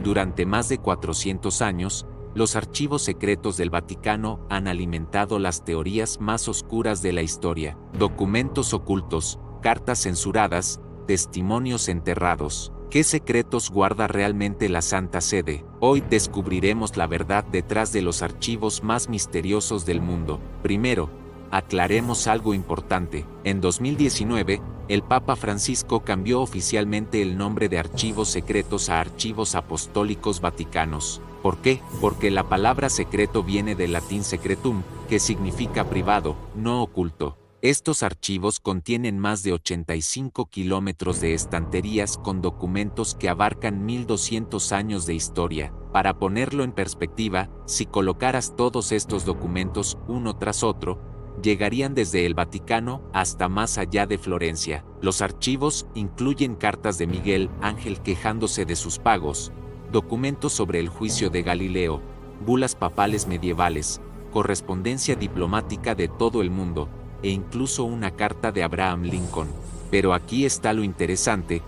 Durante más de 400 años, los archivos secretos del Vaticano han alimentado las teorías más oscuras de la historia. Documentos ocultos, cartas censuradas, testimonios enterrados. ¿Qué secretos guarda realmente la Santa Sede? Hoy descubriremos la verdad detrás de los archivos más misteriosos del mundo. Primero, aclaremos algo importante. En 2019, el Papa Francisco cambió oficialmente el nombre de Archivos Secretos a Archivos Apostólicos Vaticanos. ¿Por qué? Porque la palabra secreto viene del latín secretum, que significa privado, no oculto. Estos archivos contienen más de 85 kilómetros de estanterías con documentos que abarcan 1200 años de historia. Para ponerlo en perspectiva, si colocaras todos estos documentos uno tras otro, llegarían desde el Vaticano hasta más allá de Florencia. Los archivos incluyen cartas de Miguel Ángel quejándose de sus pagos, documentos sobre el juicio de Galileo, bulas papales medievales, correspondencia diplomática de todo el mundo, e incluso una carta de Abraham Lincoln. Pero aquí está lo interesante: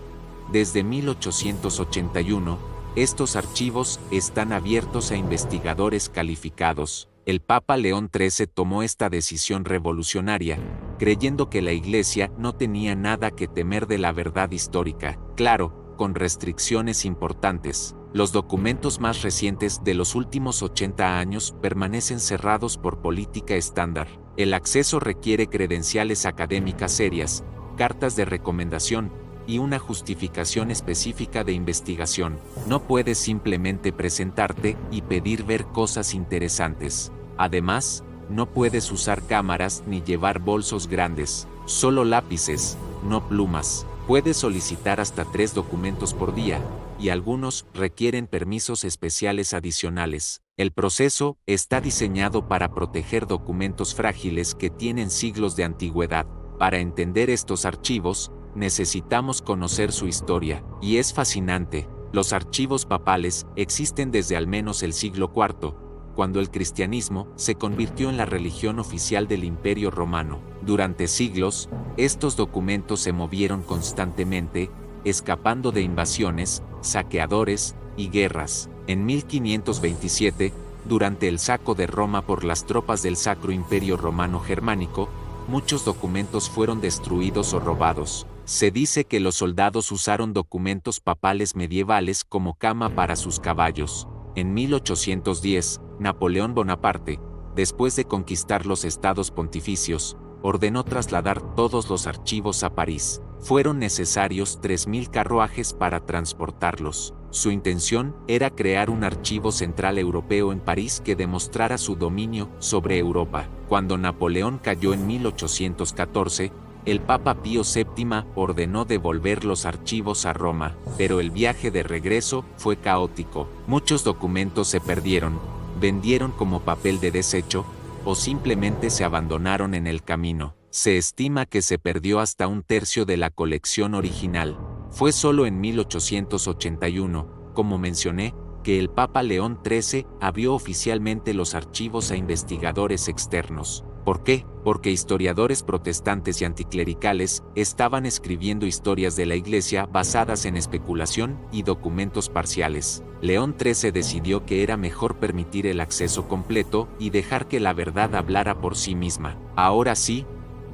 desde 1881, estos archivos están abiertos a investigadores calificados. El Papa León XIII tomó esta decisión revolucionaria, creyendo que la Iglesia no tenía nada que temer de la verdad histórica, claro, con restricciones importantes. Los documentos más recientes de los últimos 80 años permanecen cerrados por política estándar. El acceso requiere credenciales académicas serias, cartas de recomendación y una justificación específica de investigación. No puedes simplemente presentarte y pedir ver cosas interesantes. Además, no puedes usar cámaras ni llevar bolsos grandes, solo lápices, no plumas. Puedes solicitar hasta 3 documentos por día, y algunos requieren permisos especiales adicionales. El proceso está diseñado para proteger documentos frágiles que tienen siglos de antigüedad. Para entender estos archivos, necesitamos conocer su historia, y es fascinante. Los archivos papales existen desde al menos el siglo IV, cuando el cristianismo se convirtió en la religión oficial del Imperio Romano. Durante siglos, estos documentos se movieron constantemente, escapando de invasiones, saqueadores y guerras. En 1527, durante el saco de Roma por las tropas del Sacro Imperio Romano Germánico, muchos documentos fueron destruidos o robados. Se dice que los soldados usaron documentos papales medievales como cama para sus caballos. En 1810, Napoleón Bonaparte, después de conquistar los estados pontificios, ordenó trasladar todos los archivos a París. Fueron necesarios 3000 carruajes para transportarlos. Su intención era crear un archivo central europeo en París que demostrara su dominio sobre Europa. Cuando Napoleón cayó en 1814, el Papa Pío VII ordenó devolver los archivos a Roma, pero el viaje de regreso fue caótico. Muchos documentos se perdieron, vendieron como papel de desecho, o simplemente se abandonaron en el camino. Se estima que se perdió hasta un tercio de la colección original. Fue solo en 1881, como mencioné, que el Papa León XIII abrió oficialmente los archivos a investigadores externos. ¿Por qué? Porque historiadores protestantes y anticlericales estaban escribiendo historias de la Iglesia basadas en especulación y documentos parciales. León XIII decidió que era mejor permitir el acceso completo y dejar que la verdad hablara por sí misma. Ahora sí,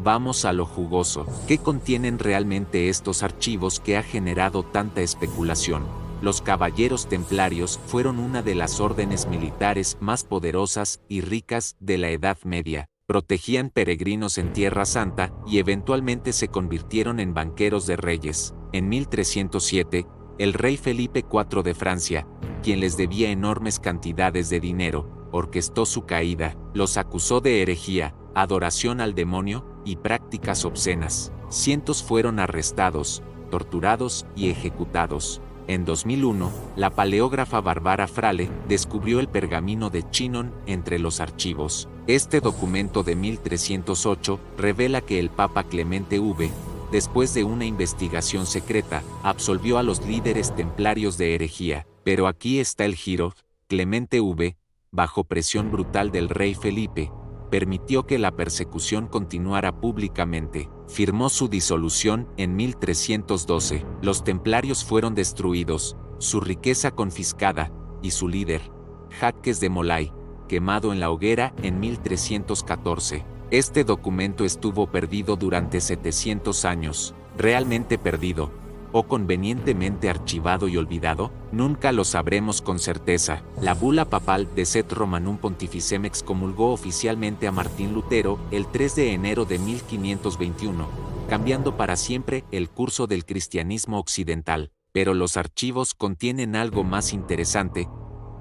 vamos a lo jugoso. ¿Qué contienen realmente estos archivos que ha generado tanta especulación? Los Caballeros Templarios fueron una de las órdenes militares más poderosas y ricas de la Edad Media. Protegían peregrinos en Tierra Santa y eventualmente se convirtieron en banqueros de reyes. En 1307, el rey Felipe IV de Francia, quien les debía enormes cantidades de dinero, orquestó su caída, los acusó de herejía, adoración al demonio y prácticas obscenas. Cientos fueron arrestados, torturados y ejecutados. En 2001, la paleógrafa Barbara Frale descubrió el pergamino de Chinon entre los archivos. Este documento de 1308 revela que el Papa Clemente V, después de una investigación secreta, absolvió a los líderes templarios de herejía. Pero aquí está el giro: Clemente V, bajo presión brutal del rey Felipe, permitió que la persecución continuara públicamente. Firmó su disolución en 1312. Los templarios fueron destruidos, su riqueza confiscada, y su líder, Jacques de Molay, quemado en la hoguera en 1314. Este documento estuvo perdido durante 700 años, realmente perdido, o convenientemente archivado y olvidado, nunca lo sabremos con certeza. La bula papal de Set Romanum Pontificem excomulgó oficialmente a Martín Lutero el 3 de enero de 1521, cambiando para siempre el curso del cristianismo occidental. Pero los archivos contienen algo más interesante,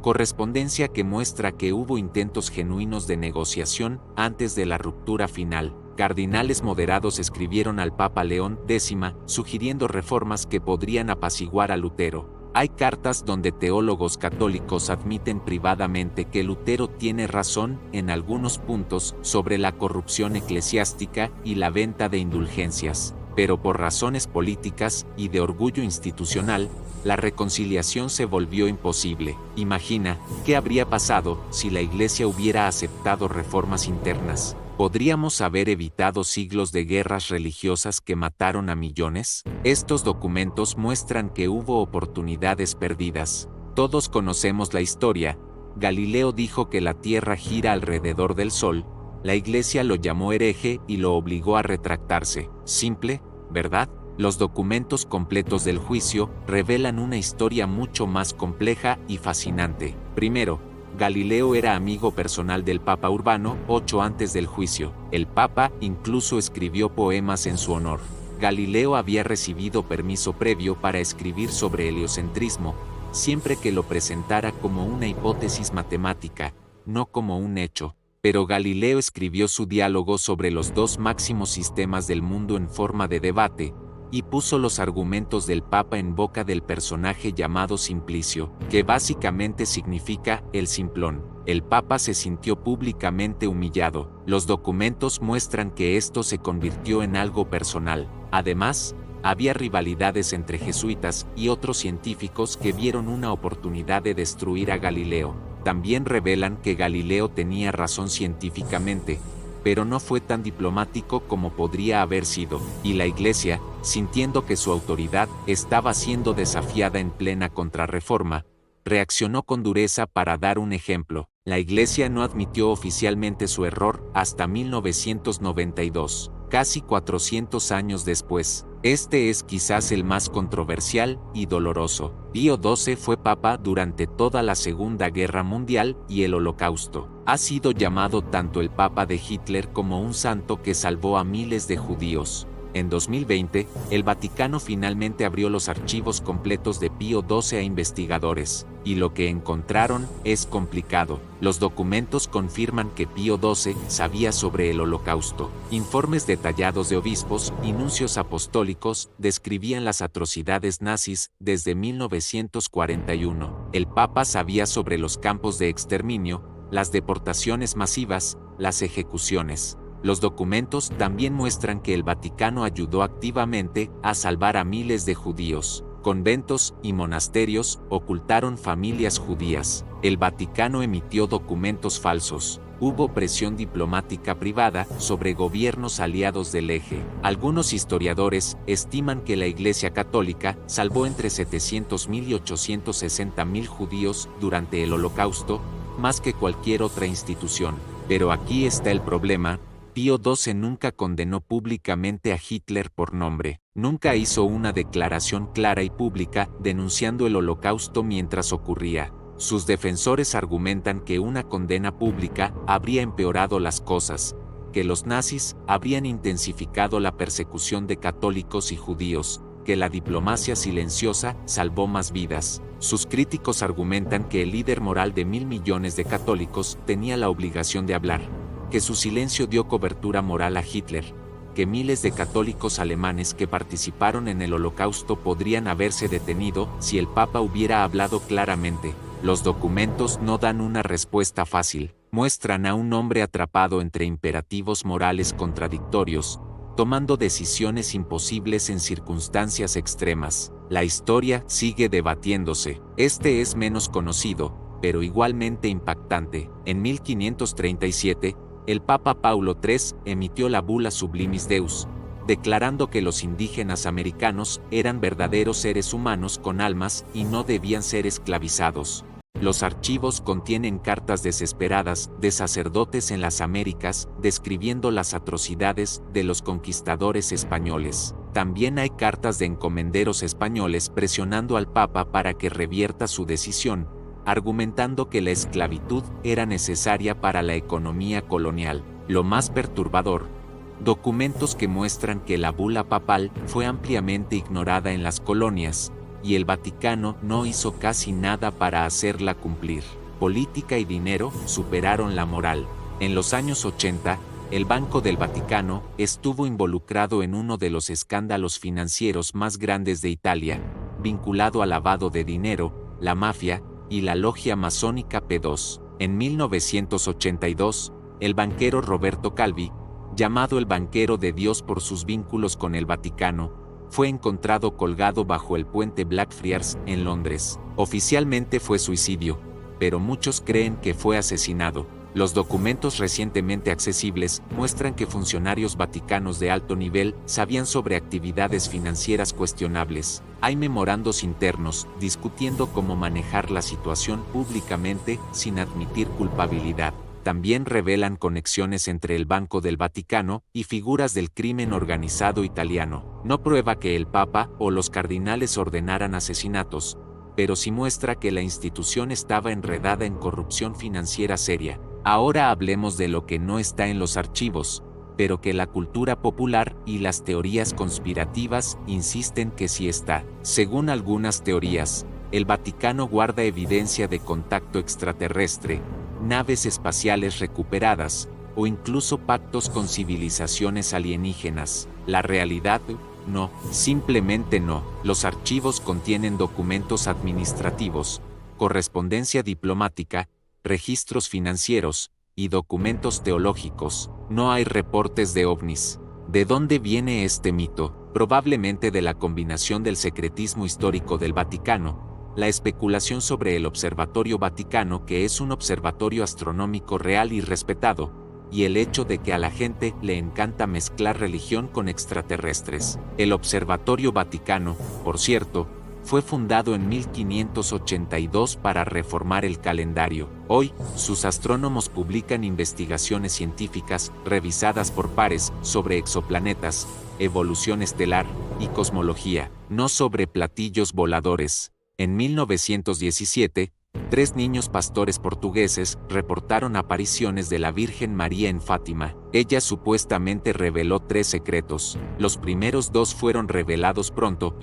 correspondencia que muestra que hubo intentos genuinos de negociación antes de la ruptura final. Cardinales moderados escribieron al Papa León X sugiriendo reformas que podrían apaciguar a Lutero. Hay cartas donde teólogos católicos admiten privadamente que Lutero tiene razón en algunos puntos sobre la corrupción eclesiástica y la venta de indulgencias, pero por razones políticas y de orgullo institucional, la reconciliación se volvió imposible. Imagina, ¿qué habría pasado si la Iglesia hubiera aceptado reformas internas? ¿Podríamos haber evitado siglos de guerras religiosas que mataron a millones? Estos documentos muestran que hubo oportunidades perdidas. Todos conocemos la historia. Galileo dijo que la Tierra gira alrededor del Sol. La Iglesia lo llamó hereje y lo obligó a retractarse. Simple, ¿verdad? Los documentos completos del juicio revelan una historia mucho más compleja y fascinante. Primero, Galileo era amigo personal del Papa Urbano VIII antes del juicio. El Papa incluso escribió poemas en su honor. Galileo había recibido permiso previo para escribir sobre heliocentrismo, siempre que lo presentara como una hipótesis matemática, no como un hecho. Pero Galileo escribió su diálogo sobre los dos máximos sistemas del mundo en forma de debate, y puso los argumentos del Papa en boca del personaje llamado Simplicio, que básicamente significa el simplón. El Papa se sintió públicamente humillado. Los documentos muestran que esto se convirtió en algo personal. Además, había rivalidades entre jesuitas y otros científicos que vieron una oportunidad de destruir a Galileo. También revelan que Galileo tenía razón científicamente, pero no fue tan diplomático como podría haber sido, y la Iglesia, sintiendo que su autoridad estaba siendo desafiada en plena contrarreforma, reaccionó con dureza para dar un ejemplo. La Iglesia no admitió oficialmente su error hasta 1992, casi 400 años después. Este es quizás el más controversial y doloroso. Pío XII fue papa durante toda la Segunda Guerra Mundial y el Holocausto. Ha sido llamado tanto el Papa de Hitler como un santo que salvó a miles de judíos. En 2020, el Vaticano finalmente abrió los archivos completos de Pío XII a investigadores, y lo que encontraron es complicado. Los documentos confirman que Pío XII sabía sobre el Holocausto. Informes detallados de obispos y nuncios apostólicos describían las atrocidades nazis desde 1941. El Papa sabía sobre los campos de exterminio, las deportaciones masivas, las ejecuciones. Los documentos también muestran que el Vaticano ayudó activamente a salvar a miles de judíos. Conventos y monasterios ocultaron familias judías. El Vaticano emitió documentos falsos. Hubo presión diplomática privada sobre gobiernos aliados del Eje. Algunos historiadores estiman que la Iglesia Católica salvó entre 700.000 y 860.000 judíos durante el Holocausto, más que cualquier otra institución. Pero aquí está el problema. Pío XII nunca condenó públicamente a Hitler por nombre. Nunca hizo una declaración clara y pública denunciando el Holocausto mientras ocurría. Sus defensores argumentan que una condena pública habría empeorado las cosas, que los nazis habrían intensificado la persecución de católicos y judíos, que la diplomacia silenciosa salvó más vidas. Sus críticos argumentan que el líder moral de 1.000 millones de católicos tenía la obligación de hablar, que su silencio dio cobertura moral a Hitler, que miles de católicos alemanes que participaron en el Holocausto podrían haberse detenido si el Papa hubiera hablado claramente. Los documentos no dan una respuesta fácil. Muestran a un hombre atrapado entre imperativos morales contradictorios, tomando decisiones imposibles en circunstancias extremas. La historia sigue debatiéndose. Este es menos conocido, pero igualmente impactante. En 1537, el Papa Paulo III emitió la Bula Sublimis Deus, declarando que los indígenas americanos eran verdaderos seres humanos con almas y no debían ser esclavizados. Los archivos contienen cartas desesperadas de sacerdotes en las Américas describiendo las atrocidades de los conquistadores españoles. También hay cartas de encomenderos españoles presionando al Papa para que revierta su decisión, argumentando que la esclavitud era necesaria para la economía colonial. Lo más perturbador, documentos que muestran que la bula papal fue ampliamente ignorada en las colonias, y el Vaticano no hizo casi nada para hacerla cumplir. Política y dinero superaron la moral. En los años 80, el Banco del Vaticano estuvo involucrado en uno de los escándalos financieros más grandes de Italia, vinculado al lavado de dinero, la mafia y la logia masónica P2. En 1982, el banquero Roberto Calvi, llamado el banquero de Dios por sus vínculos con el Vaticano, fue encontrado colgado bajo el puente Blackfriars en Londres. Oficialmente fue suicidio, pero muchos creen que fue asesinado. Los documentos recientemente accesibles muestran que funcionarios vaticanos de alto nivel sabían sobre actividades financieras cuestionables. Hay memorandos internos discutiendo cómo manejar la situación públicamente sin admitir culpabilidad. También revelan conexiones entre el Banco del Vaticano y figuras del crimen organizado italiano. No prueba que el Papa o los cardinales ordenaran asesinatos, pero sí muestra que la institución estaba enredada en corrupción financiera seria. Ahora hablemos de lo que no está en los archivos, pero que la cultura popular y las teorías conspirativas insisten que sí está. Según algunas teorías, el Vaticano guarda evidencia de contacto extraterrestre, naves espaciales recuperadas, o incluso pactos con civilizaciones alienígenas. La realidad, no, simplemente no. Los archivos contienen documentos administrativos, correspondencia diplomática, registros financieros y documentos teológicos. No hay reportes de ovnis. ¿De dónde viene este mito? Probablemente de la combinación del secretismo histórico del Vaticano, la especulación sobre el Observatorio Vaticano, que es un observatorio astronómico real y respetado, y el hecho de que a la gente le encanta mezclar religión con extraterrestres. El Observatorio Vaticano, por cierto, fue fundado en 1582 para reformar el calendario. Hoy, sus astrónomos publican investigaciones científicas revisadas por pares sobre exoplanetas, evolución estelar y cosmología, no sobre platillos voladores. En 1917, 3 niños pastores portugueses reportaron apariciones de la Virgen María en Fátima. Ella supuestamente reveló 3 secretos. Los primeros 2 fueron revelados pronto: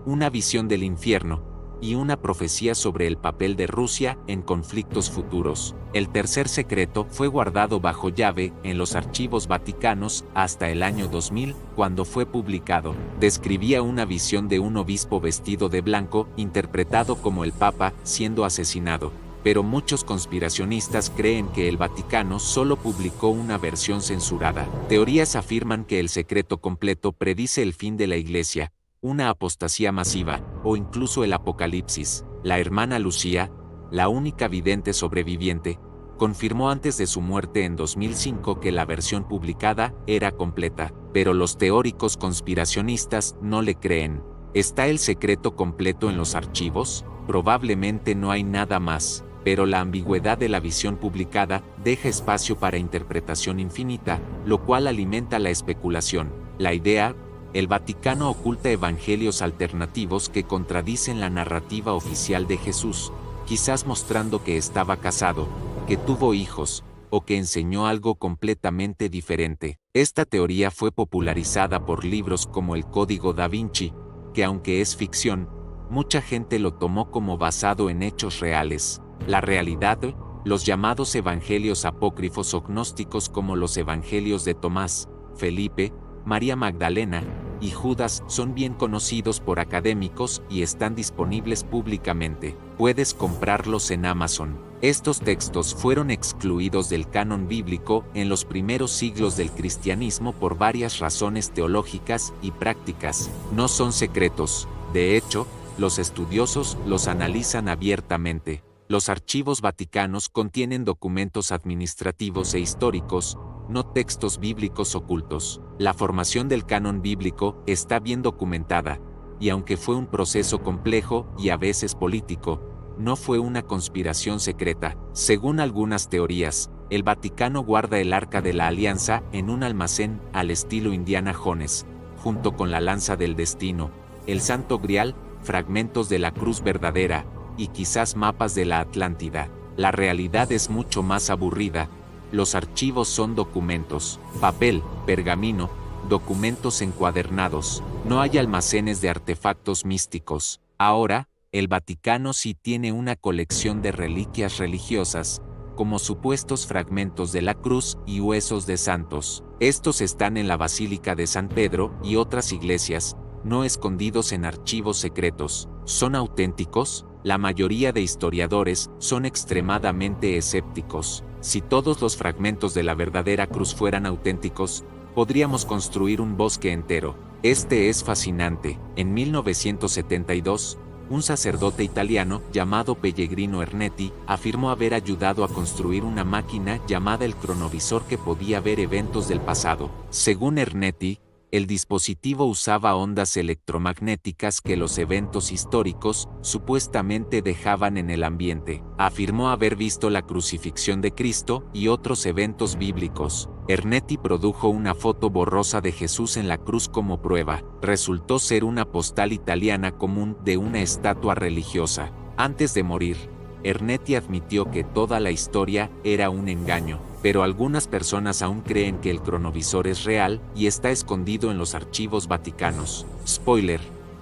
una visión del infierno y una profecía sobre el papel de Rusia en conflictos futuros. El tercer secreto fue guardado bajo llave en los archivos vaticanos hasta el año 2000, cuando fue publicado. Describía una visión de un obispo vestido de blanco, interpretado como el Papa siendo asesinado. Pero muchos conspiracionistas creen que el Vaticano solo publicó una versión censurada. Teorías afirman que el secreto completo predice el fin de la Iglesia, una apostasía masiva, o incluso el apocalipsis. La hermana Lucía, la única vidente sobreviviente, confirmó antes de su muerte en 2005 que la versión publicada era completa, pero los teóricos conspiracionistas no le creen. ¿Está el secreto completo en los archivos? Probablemente no hay nada más, pero la ambigüedad de la visión publicada deja espacio para interpretación infinita, lo cual alimenta la especulación. La idea: el Vaticano oculta evangelios alternativos que contradicen la narrativa oficial de Jesús, quizás mostrando que estaba casado, que tuvo hijos, o que enseñó algo completamente diferente. Esta teoría fue popularizada por libros como El Código Da Vinci, que aunque es ficción, mucha gente lo tomó como basado en hechos reales. La realidad: los llamados evangelios apócrifos o gnósticos, como los evangelios de Tomás, Felipe, María Magdalena y Judas, son bien conocidos por académicos y están disponibles públicamente. Puedes comprarlos en Amazon. Estos textos fueron excluidos del canon bíblico en los primeros siglos del cristianismo por varias razones teológicas y prácticas. No son secretos. De hecho, los estudiosos los analizan abiertamente. Los archivos vaticanos contienen documentos administrativos e históricos, no textos bíblicos ocultos. La formación del canon bíblico está bien documentada, y aunque fue un proceso complejo y a veces político, no fue una conspiración secreta. Según algunas teorías, el Vaticano guarda el Arca de la Alianza en un almacén al estilo Indiana Jones, junto con la lanza del destino, el Santo Grial, fragmentos de la cruz verdadera, y quizás mapas de la Atlántida. La realidad es mucho más aburrida. Los archivos son documentos, papel, pergamino, documentos encuadernados. No hay almacenes de artefactos místicos. Ahora, el Vaticano sí tiene una colección de reliquias religiosas, como supuestos fragmentos de la cruz y huesos de santos. Estos están en la Basílica de San Pedro y otras iglesias, no escondidos en archivos secretos. ¿Son auténticos? La mayoría de historiadores son extremadamente escépticos. Si todos los fragmentos de la verdadera cruz fueran auténticos, podríamos construir un bosque entero. Este es fascinante. En 1972, un sacerdote italiano llamado Pellegrino Ernetti afirmó haber ayudado a construir una máquina llamada el cronovisor que podía ver eventos del pasado. Según Ernetti, el dispositivo usaba ondas electromagnéticas que los eventos históricos supuestamente dejaban en el ambiente. Afirmó haber visto la crucifixión de Cristo y otros eventos bíblicos. Ernetti produjo una foto borrosa de Jesús en la cruz como prueba. Resultó ser una postal italiana común de una estatua religiosa. Antes de morir, Ernetti admitió que toda la historia era un engaño, pero algunas personas aún creen que el cronovisor es real y está escondido en los archivos vaticanos. Spoiler: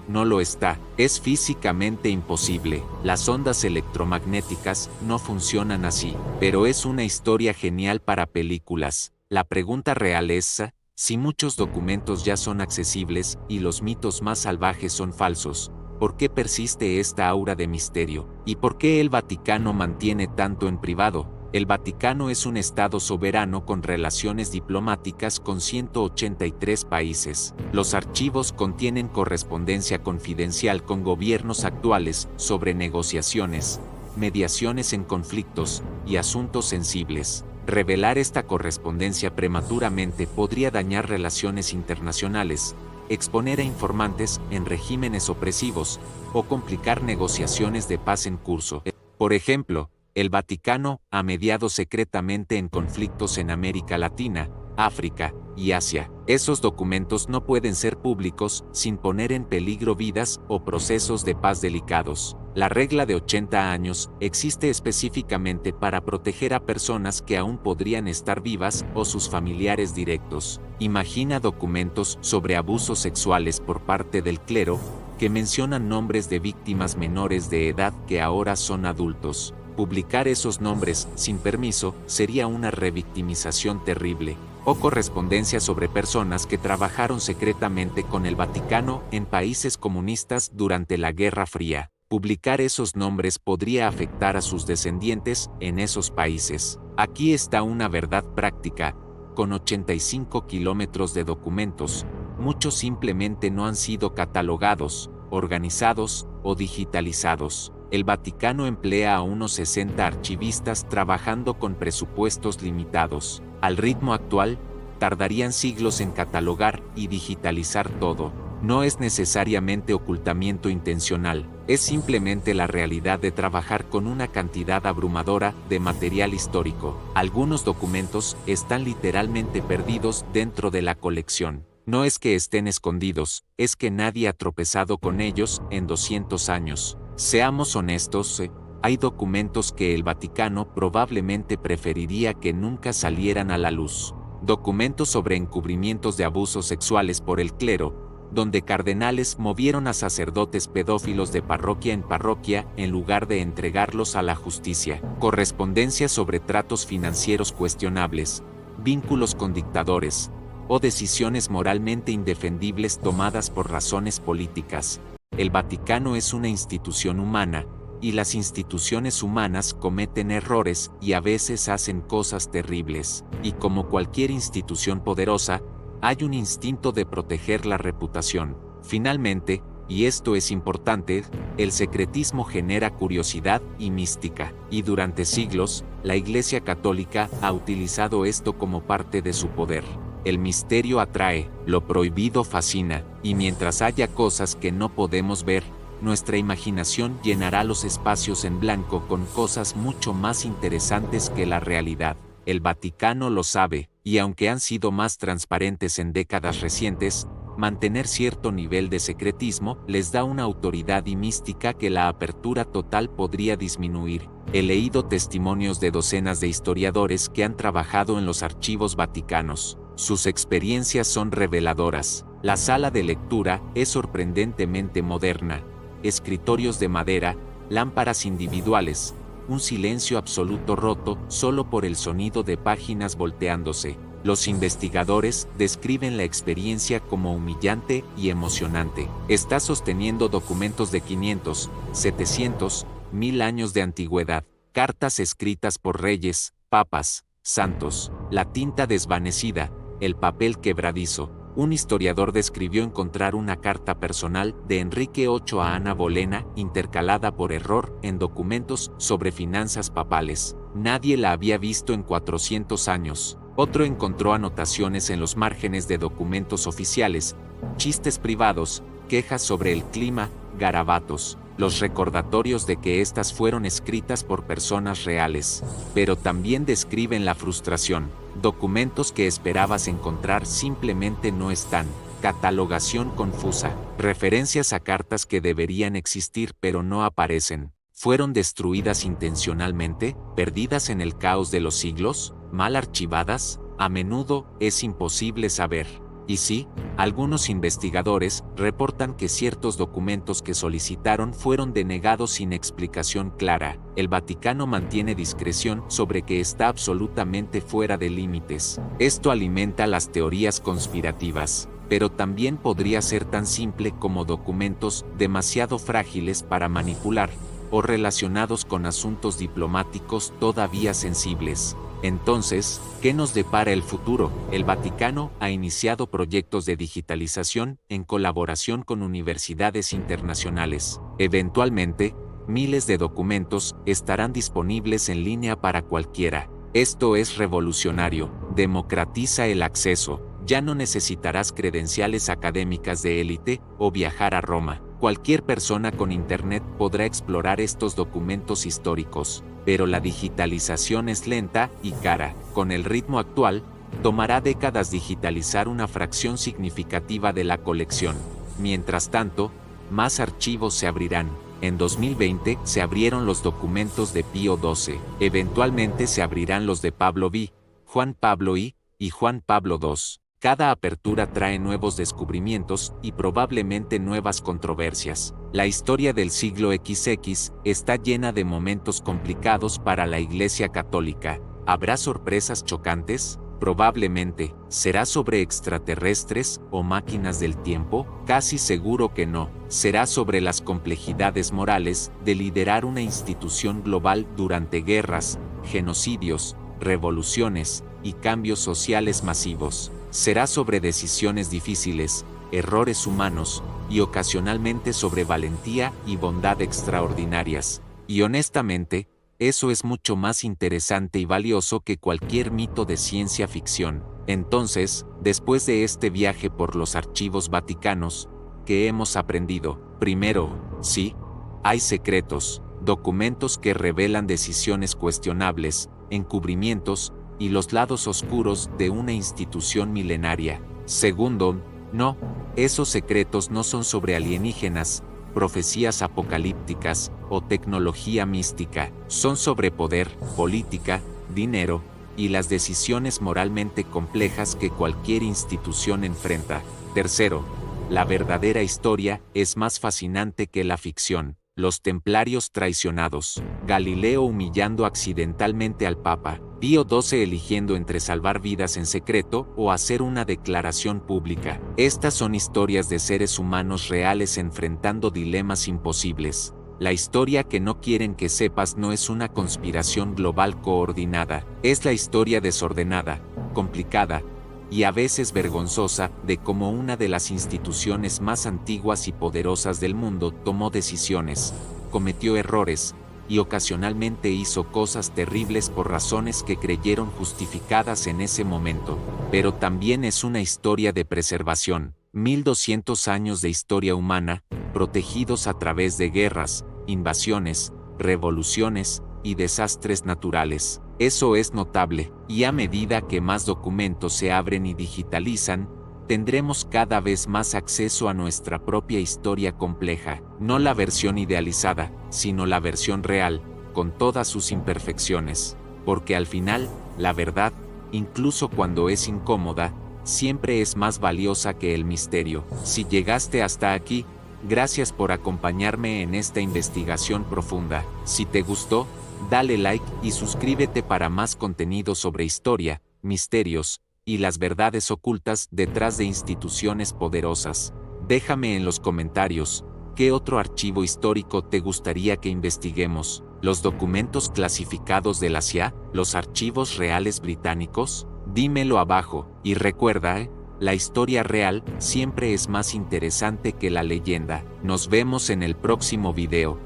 no lo está. Es físicamente imposible. Las ondas electromagnéticas no funcionan así, pero es una historia genial para películas. La pregunta real es, si muchos documentos ya son accesibles y los mitos más salvajes son falsos, ¿por qué persiste esta aura de misterio? ¿Y por qué el Vaticano mantiene tanto en privado? El Vaticano es un estado soberano con relaciones diplomáticas con 183 países. Los archivos contienen correspondencia confidencial con gobiernos actuales sobre negociaciones, mediaciones en conflictos y asuntos sensibles. Revelar esta correspondencia prematuramente podría dañar relaciones internacionales, exponer a informantes en regímenes opresivos o complicar negociaciones de paz en curso. Por ejemplo, el Vaticano ha mediado secretamente en conflictos en América Latina, África y Asia. Esos documentos no pueden ser públicos sin poner en peligro vidas o procesos de paz delicados. La regla de 80 años existe específicamente para proteger a personas que aún podrían estar vivas o sus familiares directos. Imagina documentos sobre abusos sexuales por parte del clero que mencionan nombres de víctimas menores de edad que ahora son adultos. Publicar esos nombres sin permiso sería una revictimización terrible. O correspondencia sobre personas que trabajaron secretamente con el Vaticano en países comunistas durante la Guerra Fría. Publicar esos nombres podría afectar a sus descendientes en esos países. Aquí está una verdad práctica. Con 85 kilómetros de documentos, muchos simplemente no han sido catalogados, organizados o digitalizados. El Vaticano emplea a unos 60 archivistas trabajando con presupuestos limitados. Al ritmo actual, tardarían siglos en catalogar y digitalizar todo. No es necesariamente ocultamiento intencional, es simplemente la realidad de trabajar con una cantidad abrumadora de material histórico. Algunos documentos están literalmente perdidos dentro de la colección. No es que estén escondidos, es que nadie ha tropezado con ellos en 200 años. Seamos honestos, hay documentos que el Vaticano probablemente preferiría que nunca salieran a la luz. Documentos sobre encubrimientos de abusos sexuales por el clero, donde cardenales movieron a sacerdotes pedófilos de parroquia en parroquia en lugar de entregarlos a la justicia. Correspondencia sobre tratos financieros cuestionables, vínculos con dictadores, o decisiones moralmente indefendibles tomadas por razones políticas. El Vaticano es una institución humana, y las instituciones humanas cometen errores y a veces hacen cosas terribles. Y como cualquier institución poderosa, hay un instinto de proteger la reputación. Finalmente, Y esto es importante, el secretismo genera curiosidad y mística, y durante siglos, la Iglesia Católica ha utilizado esto como parte de su poder. El misterio atrae, lo prohibido fascina, y mientras haya cosas que no podemos ver, nuestra imaginación llenará los espacios en blanco con cosas mucho más interesantes que la realidad. El Vaticano lo sabe, y aunque han sido más transparentes en décadas recientes, mantener cierto nivel de secretismo les da una autoridad y mística que la apertura total podría disminuir. He leído testimonios de docenas de historiadores que han trabajado en los archivos vaticanos. Sus experiencias son reveladoras. La sala de lectura es sorprendentemente moderna. Escritorios de madera, lámparas individuales, un silencio absoluto roto solo por el sonido de páginas volteándose. Los investigadores describen la experiencia como humillante y emocionante. Está sosteniendo documentos de 500, 700, 1000 años de antigüedad, cartas escritas por reyes, papas, santos, la tinta desvanecida, el papel quebradizo. Un historiador describió encontrar una carta personal de Enrique VIII a Ana Bolena, intercalada por error en documentos sobre finanzas papales. Nadie la había visto en 400 años. Otro encontró anotaciones en los márgenes de documentos oficiales, chistes privados, quejas sobre el clima, garabatos, los recordatorios de que estas fueron escritas por personas reales. Pero también describen la frustración. Documentos que esperabas encontrar simplemente no están. Catalogación confusa. Referencias a cartas que deberían existir pero no aparecen. ¿Fueron destruidas intencionalmente? ¿Perdidas en el caos de los siglos? ¿Mal archivadas? A menudo es imposible saber. Y sí, algunos investigadores reportan que ciertos documentos que solicitaron fueron denegados sin explicación clara. El Vaticano mantiene discreción sobre que está absolutamente fuera de límites. Esto alimenta las teorías conspirativas, pero también podría ser tan simple como documentos demasiado frágiles para manipular, o relacionados con asuntos diplomáticos todavía sensibles. Entonces, ¿qué nos depara el futuro? El Vaticano ha iniciado proyectos de digitalización en colaboración con universidades internacionales. Eventualmente, miles de documentos estarán disponibles en línea para cualquiera. Esto es revolucionario, democratiza el acceso. Ya no necesitarás credenciales académicas de élite o viajar a Roma. Cualquier persona con Internet podrá explorar estos documentos históricos, pero la digitalización es lenta y cara. Con el ritmo actual, tomará décadas digitalizar una fracción significativa de la colección. Mientras tanto, más archivos se abrirán. En 2020 se abrieron los documentos de Pío XII. Eventualmente se abrirán los de Pablo V, Juan Pablo I y Juan Pablo II. Cada apertura trae nuevos descubrimientos y probablemente nuevas controversias. La historia del siglo XX está llena de momentos complicados para la Iglesia Católica. ¿Habrá sorpresas chocantes? Probablemente. ¿Será sobre extraterrestres o máquinas del tiempo? Casi seguro que no. Será sobre las complejidades morales de liderar una institución global durante guerras, genocidios, revoluciones y cambios sociales masivos. Será sobre decisiones difíciles, errores humanos, y ocasionalmente sobre valentía y bondad extraordinarias. Y honestamente, eso es mucho más interesante y valioso que cualquier mito de ciencia ficción. Entonces, después de este viaje por los archivos vaticanos, ¿qué hemos aprendido? Primero, sí, hay secretos, documentos que revelan decisiones cuestionables, encubrimientos, y los lados oscuros de una institución milenaria. Segundo, no, esos secretos no son sobre alienígenas, profecías apocalípticas o tecnología mística, son sobre poder, política, dinero y las decisiones moralmente complejas que cualquier institución enfrenta. Tercero, la verdadera historia es más fascinante que la ficción. Los templarios traicionados, Galileo humillando accidentalmente al Papa, Pío XII eligiendo entre salvar vidas en secreto o hacer una declaración pública. Estas son historias de seres humanos reales enfrentando dilemas imposibles. La historia que no quieren que sepas no es una conspiración global coordinada, es la historia desordenada, complicada, y a veces vergonzosa, de cómo una de las instituciones más antiguas y poderosas del mundo tomó decisiones, cometió errores, y ocasionalmente hizo cosas terribles por razones que creyeron justificadas en ese momento. Pero también es una historia de preservación, 1200 años de historia humana, protegidos a través de guerras, invasiones, revoluciones y desastres naturales. Eso es notable, y a medida que más documentos se abren y digitalizan, tendremos cada vez más acceso a nuestra propia historia compleja, no la versión idealizada, sino la versión real, con todas sus imperfecciones. Porque al final, la verdad, incluso cuando es incómoda, siempre es más valiosa que el misterio. Si llegaste hasta aquí, gracias por acompañarme en esta investigación profunda. Si te gustó, dale like y suscríbete para más contenido sobre historia, misterios y las verdades ocultas detrás de instituciones poderosas. Déjame en los comentarios, ¿qué otro archivo histórico te gustaría que investiguemos? ¿Los documentos clasificados de la CIA? ¿Los archivos reales británicos? Dímelo abajo, y recuerda, la historia real siempre es más interesante que la leyenda. Nos vemos en el próximo video.